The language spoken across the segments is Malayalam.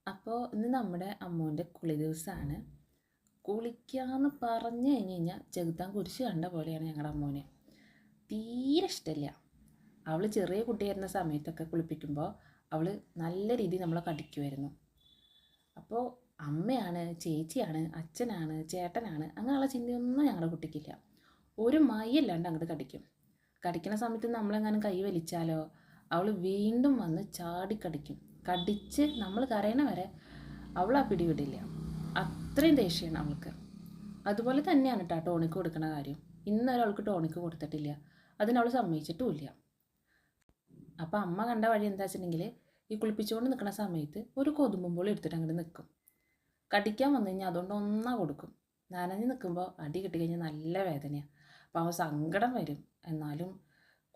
അപ്പോൾ ഇന്ന് നമ്മുടെ അമ്മൂൻ്റെ കുളി ദിവസമാണ്. കുളിക്കാമെന്ന് പറഞ്ഞു കഴിഞ്ഞ് കഴിഞ്ഞാൽ ചെകുത്താൻ കുരിശ് കണ്ട പോലെയാണ് ഞങ്ങളുടെ അമ്മൂനെ. തീരെ ഇഷ്ടമില്ല. അവൾ ചെറിയ കുട്ടിയായിരുന്ന സമയത്തൊക്കെ കുളിപ്പിക്കുമ്പോൾ അവൾ നല്ല രീതിയിൽ നമ്മളെ കടിക്കുമായിരുന്നു. അപ്പോൾ അമ്മയാണ്, ചേച്ചിയാണ്, അച്ഛനാണ്, ചേട്ടനാണ് അങ്ങനെയുള്ള ചിന്തയൊന്നും ഞങ്ങളുടെ കുട്ടിക്കില്ല. ഒരു മൈയല്ലാണ്ട് അങ്ങോട്ട് കടിക്കും. കടിക്കുന്ന സമയത്ത് നമ്മളെങ്ങാനും കൈ വലിച്ചാലോ അവൾ വീണ്ടും വന്ന് ചാടിക്കടിക്കും. കടിച്ച് നമ്മൾ കരയണ വരെ അവൾ ആ പിടിവിടില്ല. അത്രയും ദേഷ്യമാണ് അവൾക്ക്. അതുപോലെ തന്നെയാണ് കേട്ടോ ടോണിക്ക് കൊടുക്കുന്ന കാര്യം. ഇന്നൊരാൾക്ക് ടോണിക്ക് കൊടുത്തിട്ടില്ല, അതിനവൾ സമ്മതിച്ചിട്ടുമില്ല. അപ്പം അമ്മ കണ്ട വഴി എന്താ വെച്ചിട്ടുണ്ടെങ്കിൽ ഈ കുളിപ്പിച്ചുകൊണ്ട് നിൽക്കുന്ന സമയത്ത് ഒരു കൊതുമ്പും പോലും എടുത്തിട്ട് അങ്ങോട്ട് നിൽക്കും. കടിക്കാൻ വന്നു കഴിഞ്ഞാൽ അതുകൊണ്ട് ഒന്നാ കൊടുക്കും. നനഞ്ഞ് നിൽക്കുമ്പോൾ അടി കിട്ടിക്കഴിഞ്ഞാൽ നല്ല വേദനയാണ്. അപ്പോൾ അവൻ സങ്കടം വരും. എന്നാലും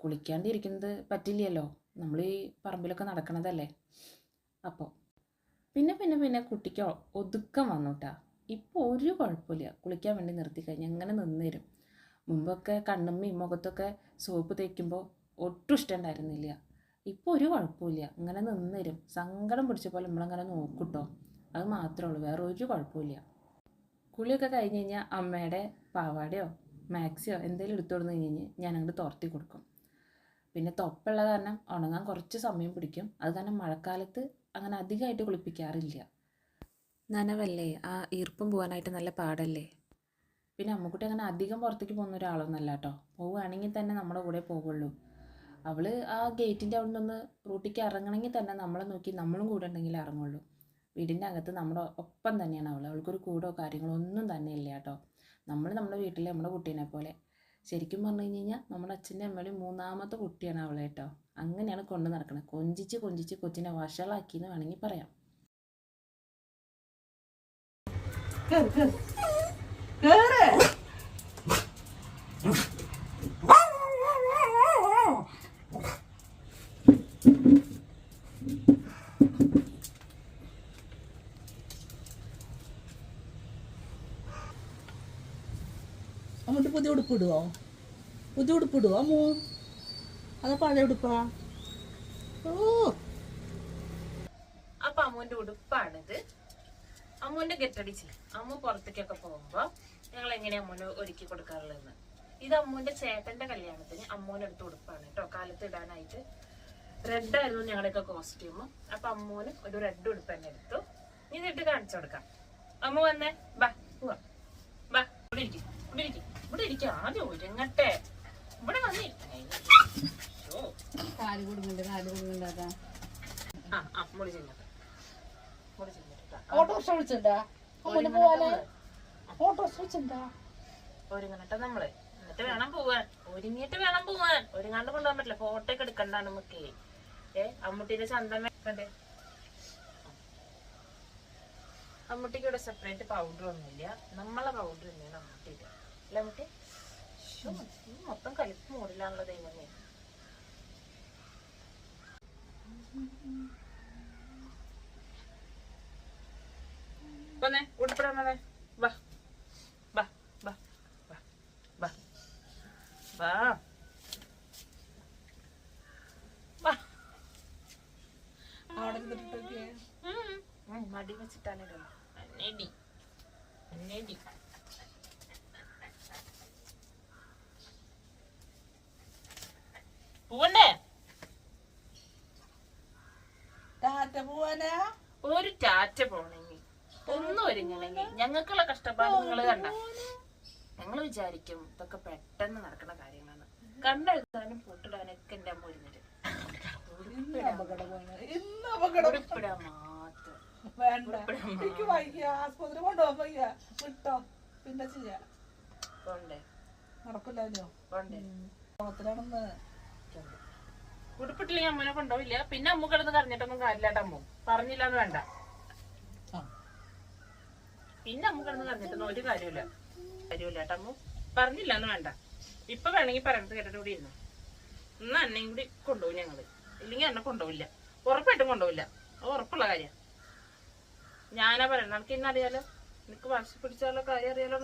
കുളിക്കാണ്ടിരിക്കുന്നത് പറ്റില്ലല്ലോ, നമ്മൾ ഈ പറമ്പിലൊക്കെ നടക്കണതല്ലേ. അപ്പോൾ പിന്നെ കുട്ടിക്ക് ഒതുക്കം വന്നു കേട്ടാ. ഇപ്പോൾ ഒരു കുഴപ്പമില്ല. കുളിക്കാൻ വേണ്ടി നിർത്തി കഴിഞ്ഞാൽ അങ്ങനെ നിന്ന് തരും. മുമ്പൊക്കെ കണ്ണുമ്മയും മുഖത്തൊക്കെ സോപ്പ് തേക്കുമ്പോൾ ഒട്ടും ഇഷ്ടമുണ്ടായിരുന്നില്ല. ഇപ്പോൾ ഒരു കുഴപ്പമില്ല, അങ്ങനെ നിന്ന് തരും. സങ്കടം പിടിച്ച പോലെ നമ്മളങ്ങനെ നോക്കൂട്ടോ, അത് മാത്രമേ ഉള്ളൂ, വേറെ ഒരു കുഴപ്പമില്ല. കുളിയൊക്കെ കഴിഞ്ഞ് കഴിഞ്ഞാൽ അമ്മയുടെ പാവാടയോ മാക്സിയോ എന്തെങ്കിലും എടുത്തു കൊടുത്തു കഴിഞ്ഞ് കഴിഞ്ഞാൽ ഞാൻ അങ്ങോട്ട് തോർത്തി കൊടുക്കും. പിന്നെ തൊപ്പുള്ള കാരണം ഉണങ്ങാൻ കുറച്ച് സമയം പിടിക്കും. അത് കാരണം മഴക്കാലത്ത് അങ്ങനെ അധികമായിട്ട് കുളിപ്പിക്കാറില്ല. നനവല്ലേ, ആ ഈർപ്പം പോകാനായിട്ട് നല്ല പാടല്ലേ. പിന്നെ അമ്മക്കുട്ടി അങ്ങനെ അധികം പുറത്തേക്ക് പോകുന്ന ഒരാളൊന്നല്ല കേട്ടോ. പോവുകയാണെങ്കിൽ തന്നെ നമ്മുടെ കൂടെ പോകുള്ളൂ. അവൾ ആ ഗേറ്റിൻ്റെ അവിടെ നിന്ന് റൂട്ടിലേക്ക് ഇറങ്ങണമെങ്കിൽ തന്നെ നമ്മളെ നോക്കി നമ്മളും കൂടെ ഉണ്ടെങ്കിൽ ഇറങ്ങുള്ളൂ. വീടിൻ്റെ അകത്ത് നമ്മുടെ ഒപ്പം തന്നെയാണ് അവൾ. അവൾക്കൊരു കൂടോ കാര്യങ്ങളോ ഒന്നും തന്നെ ഇല്ല കേട്ടോ. നമ്മൾ നമ്മുടെ വീട്ടിലെ നമ്മുടെ കുട്ടീനെ പോലെ. ശരിക്കും പറഞ്ഞു കഴിഞ്ഞ് കഴിഞ്ഞാൽ നമ്മുടെ അച്ഛൻ്റെ അമ്മയുടെയും മൂന്നാമത്തെ കുട്ടിയാണ് അവളെ കേട്ടോ. അങ്ങനെയാണ് കൊണ്ട് നടക്കുന്നത്. കൊഞ്ചിച്ച് കൊച്ചിനെ വഷളാക്കിയെന്ന് വേണമെങ്കിൽ പറയാം. അമ്മൂട്ട് പുതിയ ഉടുപ്പിടുവോ? പുതിയ ഉടുപ്പിടുവോ അമ്മൂ? അതാ പഴയ ഉടുപ്പാ? ഓ, അപ്പൊ അമ്മൂന്റെ ഉടുപ്പാണിത്. അമ്മൂന്റെ ഗെറ്റടിച്ച് അമ്മ പുറത്തേക്കൊക്കെ പോകുമ്പോ ഞങ്ങൾ എങ്ങനെയാ അമ്മൂന് ഒരുക്കി കൊടുക്കാറുള്ളതെന്ന്. ഇത് അമ്മൂന്റെ ചേട്ടന്റെ കല്യാണത്തിന് അമ്മൂനെടുത്ത ഉടുപ്പാണ് കേട്ടോ, കാലത്ത് ഇടാനായിട്ട്. റെഡ് ആയിരുന്നു ഞങ്ങളുടെയൊക്കെ കോസ്റ്റ്യൂം. അപ്പൊ അമ്മൂന് ഒരു റെഡ് ഉടുപ്പ് തന്നെ എടുത്തു. ഇതിട്ട് കാണിച്ചു കൊടുക്കാം. അമ്മ വന്നേ, ബാ പോവാ, ബാ ഇവിടെ ഇരിക്കും. ആദ്യം ഒരുങ്ങട്ടെ, ഇവിടെ വന്നിരിക്കണേ. മുടി ചെല്ലട്ടെ. ഓട്ടോറിക്ഷ വിളിച്ചിട്ടുണ്ടാ? ഓട്ടോറിക്ഷ വിളിച്ചിട്ടുണ്ടാ? ഒരുങ്ങണട്ടെ നമ്മള്, എന്നിട്ട് വേണം പോവാൻ. ഒരുങ്ങിയിട്ട് വേണം പോവാൻ. ഒരുങ്ങാണ്ട് കൊണ്ടുപോകാൻ പറ്റില്ല, ഫോട്ടോ ഒക്കെ എടുക്കണ്ട നമുക്ക്. അമ്മൂട്ടിയുടെ ചന്തമേ കണ്ടേ. അമ്മൂട്ടിക്ക് ഇവിടെ സെപ്പറേറ്റ് പൗഡർ ഒന്നുമില്ല, നമ്മളെ പൗഡർ തന്നെയാണ് അമ്മൂട്ടിയുടെ. അല്ല അമ്മൂട്ടി? മൊത്തം കലിപ്പ് മൂടില്ലാണല്ലോ ദൈവമേ. വന്നേ, ഉടുപ്പിടാൻ വന്നേ. വാ വാ വാ വാ വാ വാ വാ. മടി വെച്ചിട്ടാണ് ഇടുന്നത്. അന്നേടി പോവണ്ടേ? ഒരു ടാറ്റ പോണെങ്കിൽ ഒന്നും ഒരുങ്ങണമെങ്കിൽ ഞങ്ങൾക്കുള്ള കഷ്ടപ്പാട് നിങ്ങൾ കണ്ട. ഞങ്ങൾ വിചാരിക്കും ഇതൊക്കെ പെട്ടെന്ന് നടക്കുന്ന കാര്യങ്ങളാണ്. കണ്ടെഴുതാനും പൊട്ടിടാനൊക്കെ എന്റെ അമ്മ ഒരുങ്ങിട്ട് ഉടുപ്പിടാൻ ഉടുപ്പിട്ടില്ലെങ്കിൽ അമ്മനെ കൊണ്ടുപോയില്ല. പിന്നെ അമ്മ കിടന്ന് കരഞ്ഞിട്ടൊന്നും കാര്യമില്ലാട്ട. അമ്മ പറഞ്ഞില്ലാന്ന് വേണ്ട. പിന്നെ അമ്മ കിടന്ന് കരഞ്ഞിട്ടൊന്നും ഒരു കാര്യമില്ലാട്ട. അമ്മ പറഞ്ഞില്ലാന്ന് വേണ്ട. ഇപ്പൊ വേണമെങ്കിൽ പറയുന്നത് കേട്ടിട്ട് കൂടി ഇരുന്നു. എന്നാ എന്നെയും കൂടി കൊണ്ടുപോകും ഞങ്ങള്. ഇല്ലെങ്കിൽ എന്നെ കൊണ്ടുപോയില്ല, ഉറപ്പായിട്ടും കൊണ്ടുപോയില്ല. അത് ഉറപ്പുള്ള കാര്യം. ഞാനാ പറയണ. നമുക്ക് ഇന്നറിയാലോ, നിനക്ക് വാശി പിടിച്ചാലോ കാര്യം അറിയാലോ.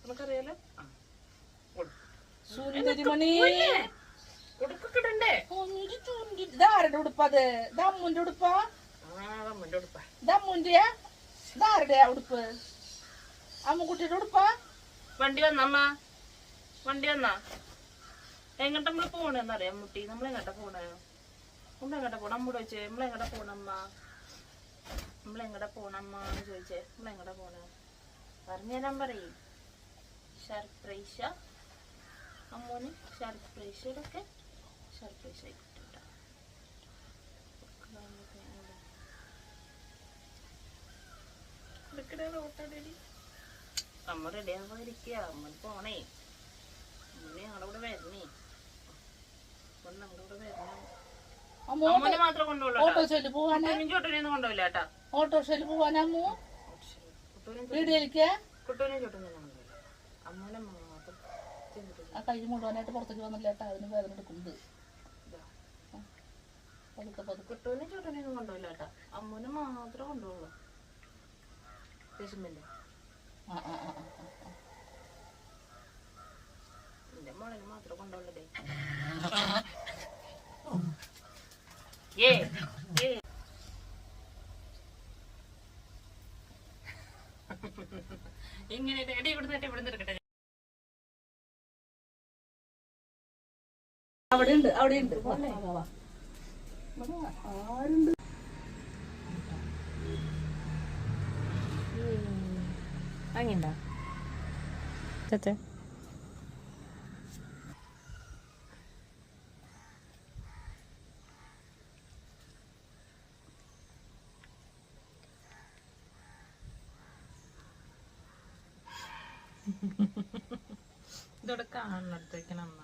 നമുക്കറിയാലോ. ഉടുപ്പൊക്കെ ഇടണ്ടേ? ഇതാരുടെ ഉടുപ്പത്? അമ്മൂന്റെ ഉടുപ്പാ? അമ്മൂന്റെ ഉടുപ്പാ. ഇത് അമ്മൂന്റെയാ? ഇതാരുടെയാ ഉടുപ്പ്? അമ്മുക്കുട്ടിയുടെ ഉടുപ്പാ? വണ്ടി വന്നമ്മ, വണ്ടി വന്നാ. എങ്ങോട്ട് നമ്മള് പോണെന്നറിയാം മുട്ടി. നമ്മളെങ്ങോട്ടാ പോണേ? നമ്മളെങ്ങോട്ടാ പോണ? അമ്മൂടെ ചോദിച്ചേ നമ്മളെങ്ങോട്ടാ പോണമ്മ, നമ്മളെങ്ങോട്ടാ പോണമ്മ എന്ന് ചോദിച്ചേ. നമ്മളെങ്ങോട്ടാ പോണേ പറഞ്ഞുതരാൻ പറയും. സർപ്രൈസ അമ്മൂന്, സർപ്രൈസൊക്കെ സർപ്രൈസ് ആയിട്ടാ. അമ്മ റെഡി ആകുമ്പോ ഇരിക്കുക. അമ്മ പോണേ, അമ്മ ഞങ്ങളുടെ കൂടെ വരണേ, നമ്മുടെ കൂടെ വരണം. അമ്മൂനെ മാത്രം കൊണ്ടുപോകും, ഓട്ടോറിക്ഷയിൽ പോവാനാ? ചോട്ടനെയൊന്നും കൊണ്ടുപോയില്ല കേട്ടാ. ഓട്ടോറിക്ഷയിൽ പോവാനാ അമ്മു? വീടിലേക്ക് കുട്ടൂനെയും ചോട്ടനെയൊന്നും കൊണ്ടുപോയില്ല. അമ്മൂനെ മാത്രം. ആ കൈ മുഴുവനായിട്ട് പുറത്തേക്ക് വന്നില്ല കേട്ടാ, അതിന് വേദന എടുക്കുന്നത്. കുട്ടൂനെയും ചോട്ടനെയൊന്നും കൊണ്ടുപോയില്ല കേട്ടാ. അമ്മൂനെ മാത്രം കൊണ്ടുപോകുള്ളൂ. രശ്മിന്റെ എന്റെ മോളെ മാത്രം കൊണ്ടുപോകണ്ടേ. ഇങ്ങനെ എടി ഇവിടുന്ന് ഇവിടുന്ന് എടുക്കട്ടെ. അവിടെ ഉണ്ട്, അവിടെ ഉണ്ട്. ആരുണ്ട്? അങ്ങണ്ടാ ചേ ഇതോടെ കാണുന്നിടത്തേക്കാണ് അമ്മ.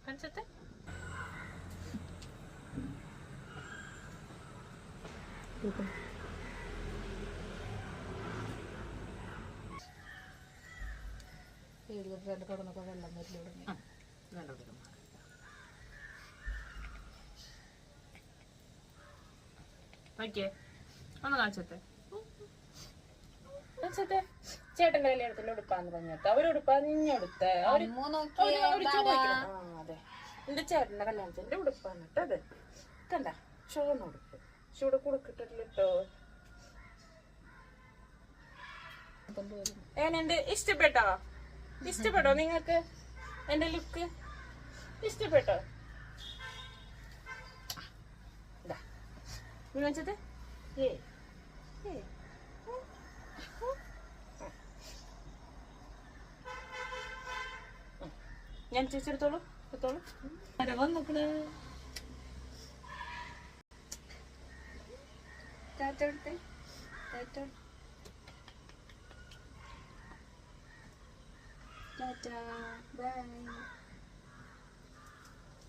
കാണിച്ചത്തെ കിടന്നൊക്കെ വെള്ളം വരില്ല. ഓക്കെ ഒന്ന് കാണിച്ചത്തെ ചേട്ടന്റെ കല്യാണത്തിന്റെ ഉടുപ്പാന്ന് പറഞ്ഞിട്ട് അവരുടുപ്പാ നിഞ്ഞെടുത്ത അതെ എന്റെ ചേട്ടന്റെ കല്യാണത്തിന്റെ ഉടുപ്പാണ് കേട്ടോ. അത് കണ്ട ചുവന്ന ഉടുപ്പ് ചൂട് കൊടുക്കിട്ടില്ലോ. എന്റെ ഇഷ്ടപ്പെട്ടോ? ഇഷ്ടപ്പെട്ടോ നിങ്ങക്ക് എന്റെ ലുക്ക്? ഇഷ്ടപ്പെട്ടോ? കാണിച്ചത് ഞാൻ ചേച്ചെടുത്തോളൂ, എടുത്തോളൂ. വന്നിക്കണ് ടാറ്റ എടുത്തേ, ടാറ്റ ടാറ്റ ബൈ.